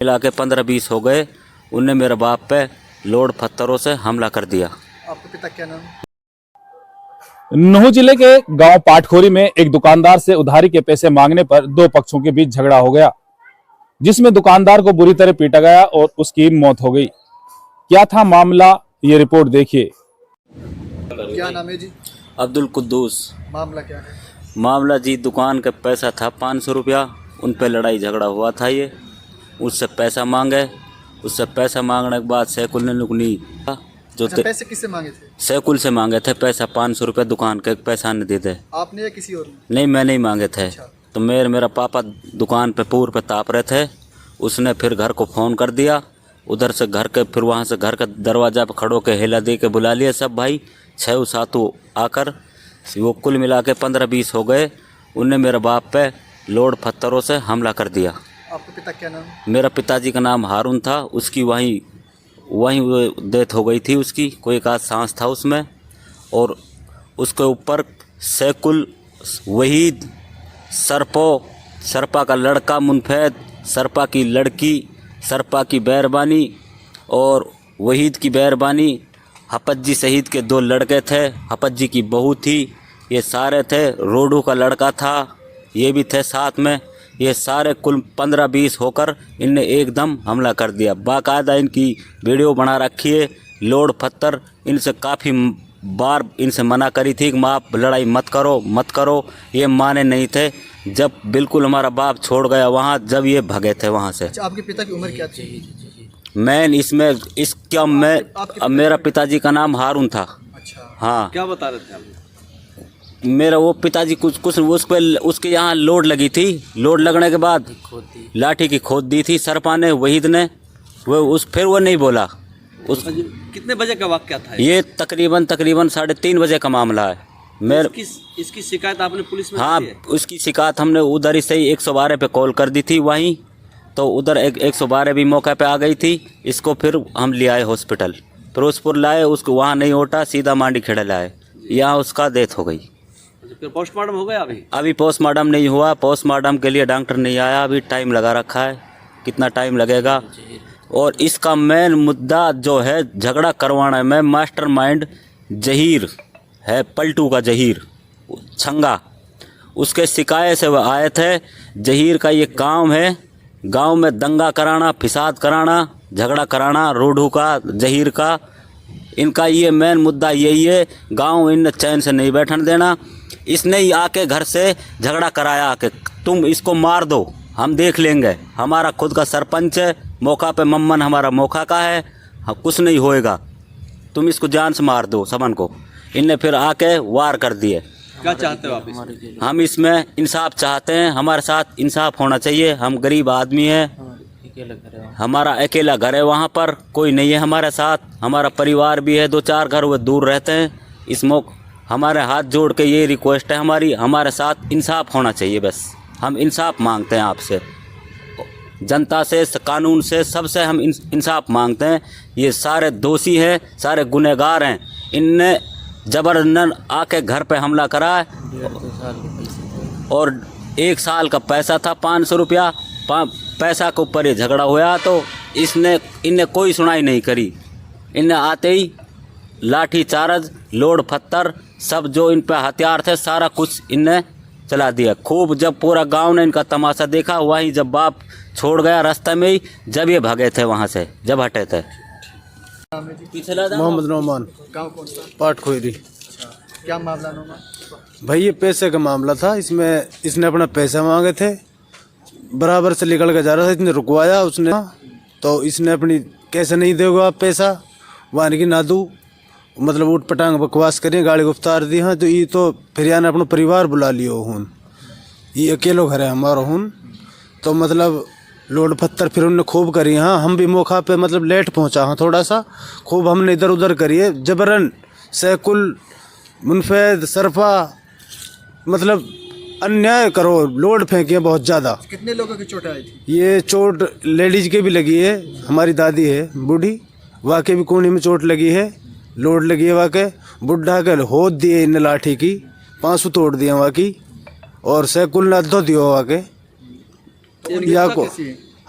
मिला के 15-20 हो गए। उनने मेरे बाप पे लोड पत्थरों से हमला कर दिया। आपके पिता क्या नाम? नूंह जिले के गांव पाटखोरी में एक दुकानदार से उधारी के पैसे मांगने पर दो पक्षों के बीच झगड़ा हो गया, जिसमें दुकानदार को बुरी तरह पीटा गया और उसकी मौत हो गई। क्या था मामला, ये रिपोर्ट देखिए। क्या नाम है जी? अब्दुल कुद्दूस। मामला क्या है? मामला जी, दुकान का पैसा था 500 रुपया। उन पे लड़ाई झगड़ा हुआ था। ये उससे पैसा मांगे। उससे पैसा मांगने के बाद सैकुल ने नुकनी जो पैसे किससे मांगे थे? सैकुल से मांगे थे पैसा 500 रुपये। दुकान के पैसा नहीं देते। आपने या किसी और ने? नहीं, मैं नहीं मांगे थे। अच्छा। तो मेरा पापा दुकान पे पूर पे ताप रहे थे। उसने फिर घर को फ़ोन कर दिया। उधर से घर के फिर वहाँ से घर का दरवाजा पर खड़ो के हेला दे के बुला लिए सब भाई 6-7 आकर। वो कुल मिला के 15-20 हो गए। उनने मेरे बाप पे लोड पत्थरों से हमला कर दिया। आपके पिता क्या नाम? मेरा पिताजी का नाम हारून था। उसकी वहीं डेथ हो गई थी। उसकी कोई एक आध सांस था उसमें। और उसके ऊपर सैकुल, वहीद, सरपा का लड़का मुनफैद, सरपा की लड़की, सरपा की बैरबानी और वहीद की बैरबानी, हपज्जी शहीद के 2 लड़के थे, हपज्जी की बहू थी, ये सारे थे। रोडू का लड़का था, ये भी थे साथ में। ये सारे कुल 15-20 होकर इनने एकदम हमला कर दिया। बाकायदा इनकी वीडियो बना रखी है। लोड पत्थर इनसे काफ़ी बार इनसे मना करी थी कि आप लड़ाई मत करो। ये माने नहीं थे। जब बिल्कुल हमारा बाप छोड़ गया वहाँ, जब ये भगे थे वहाँ से। अच्छा, आपके पिता की उम्र क्या थी? मेरा पिताजी का नाम हारून था। अच्छा। हाँ। क्या बता रहे थे आप? मेरा वो पिताजी कुछ उसके यहाँ लोड लगी थी। लोड लगने के बाद लाठी की खोद दी थी सरपा ने, वहीद ने। फिर वो नहीं बोला। कितने बजे का वाक़या था? ये तकरीबन 3:30 बजे का मामला है। इसकी शिकायत आपने पुलिस में? हाँ, उसकी शिकायत हमने उधर ही से 112 पे कॉल कर दी थी वहीं। तो उधर 112 भी मौके पे आ गई थी। इसको फिर हम ले आए हॉस्पिटल, फिरोजपुर लाए। उसको वहाँ नहीं उठा, सीधा मांडी खेड़ा लाए। यहाँ उसका डेथ हो गई। फिर पोस्टमार्टम हो गया? अभी पोस्टमार्टम नहीं हुआ। पोस्टमार्टम के लिए डॉक्टर नहीं आया। अभी टाइम लगा रखा है। कितना टाइम लगेगा? और इसका मेन मुद्दा जो है झगड़ा करवाने में मास्टरमाइंड जहीर है, पलटू का जहीर छंगा। उसके शिकायत से वह आए थे। जहीर का ये काम है, गांव में दंगा कराना, फिसाद कराना, झगड़ा कराना। रोडू का, जहीर का, इनका ये मेन मुद्दा यही है। गांव इन चैन से नहीं बैठने देना। इसने ही आके घर से झगड़ा कराया आके, तुम इसको मार दो, हम देख लेंगे। हमारा खुद का सरपंच है, मौका पे मम्मन हमारा मौका का है, कुछ नहीं होएगा, तुम इसको जान से मार दो समन को। इनने फिर आके वार कर दिए। क्या चाहते हो आप? हम इसमें इंसाफ चाहते हैं। हमारे साथ इंसाफ होना चाहिए। हम गरीब आदमी हैं। हमारा अकेला घर है, वहाँ पर कोई नहीं है हमारे साथ। हमारा परिवार भी है, 2-4 घर वो दूर रहते हैं। इस मौके हमारे हाथ जोड़ के ये रिक्वेस्ट है हमारी, हमारे साथ इंसाफ होना चाहिए। बस हम इंसाफ मांगते हैं आपसे, जनता से, कानून से, सबसे हम इंसाफ मांगते हैं। ये सारे दोषी हैं, सारे गुनहगार हैं। इनने जबरन आके घर पे हमला करा है। और 1 साल का पैसा था 500 रुपया। पैसा के ऊपर ये झगड़ा हुआ। तो इनने कोई सुनाई नहीं करी। इनने आते ही लाठी चार्ज, लोड पत्थर, सब जो इन पे हथियार थे सारा कुछ इनने चला दिया। खूब जब पूरा गांव ने इनका तमाशा देखा, वहीं जब बाप छोड़ गया रास्ते में ही, जब ये भागे थे वहाँ से, जब हटे थे। मोहम्मद नोमान, गाँव कौन सा? पाटखोरी। क्या मामला नोमान? भाई ये पैसे का मामला था। इसमें इसने अपना पैसा मांगे थे, बराबर से निकल के जा रहा था। इसने रुकवाया उसने, तो इसने अपनी कैसे नहीं दोगे आप पैसा, वान की ना दूँ, मतलब उठ पटांग बकवास करिए, गाड़ी को उतार दी। हाँ, तो ये तो फिर यानी अपना परिवार बुला लियो हूँ, ये अकेलो घर है हमारा हूँ। तो मतलब लोड पत्थर फिर उनने खूब करी। हाँ, हम भी मौका पे मतलब लेट पहुँचा। हाँ, थोड़ा सा खूब हमने इधर उधर करिए। जबरन सैकुल, मुनफैद, सरफा, मतलब अन्याय करो, लोड फेंकिए बहुत ज़्यादा। कितने लोगों की चोट आई थी? ये चोट लेडीज के भी लगी है, हमारी दादी है बूढ़ी, वाकई भी कोनी में चोट लगी है, लोड लगी है वाकई। बुढ़ा के होद दिए इन लाठी की, 5 तोड़ दिया वाकई। और सैकुल ने अद्धो दियो वाकई या को।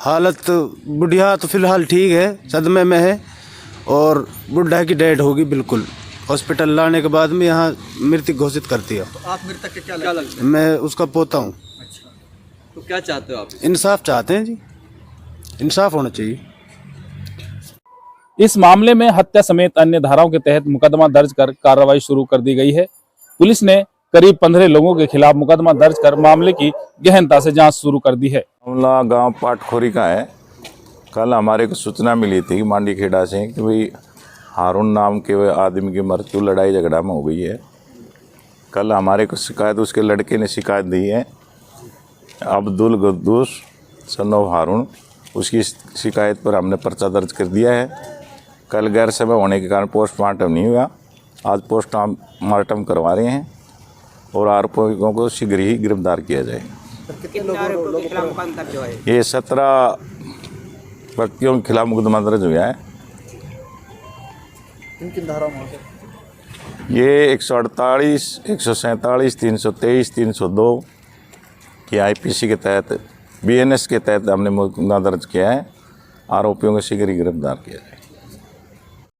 हालत बुढ़िया तो फिलहाल ठीक है, सदमे में है, और बुढ़ा की डेड होगी बिल्कुल। हॉस्पिटल लाने के बाद में यहाँ मृत्यु घोषित कर दिया। तो आप मृतक के क्या क्या लगता लगता है? मैं उसका पोता हूँ। अच्छा, तो क्या चाहते हो आप? इंसाफ चाहते हैं जी, इंसाफ होना चाहिए। इस मामले में हत्या समेत अन्य धाराओं के तहत मुकदमा दर्ज कर कार्रवाई शुरू कर दी गई है। पुलिस ने करीब 15 लोगों के खिलाफ मुकदमा दर्ज कर मामले की गहनता से जांच शुरू कर दी है। मामला गांव पाटखोरी का है। कल हमारे को सूचना मिली थी मांडी खेड़ा से कि भाई हारून नाम के आदमी की मृत्यु लड़ाई झगड़ा में हो गई है। कल हमारे को शिकायत उसके लड़के ने शिकायत दी है, अब्दुल गद्दूस सन ऑफ हारून, उसकी शिकायत पर हमने पर्चा दर्ज कर दिया है। कल गैर समय होने के कारण पोस्टमार्टम नहीं हुआ, आज पोस्टमार्टम करवा रहे हैं और आरोपियों को शीघ्र ही गिरफ्तार किया जाए। ये 17 व्यक्तियों के खिलाफ मुकदमा दर्ज हुआ है। किन धाराओं में? ये 148, 147, 323, 302 की आईपीसी के तहत, बीएनएस के तहत हमने मुकदमा दर्ज किया है। आरोपियों को शीघ्र ही गिरफ्तार किया जाए।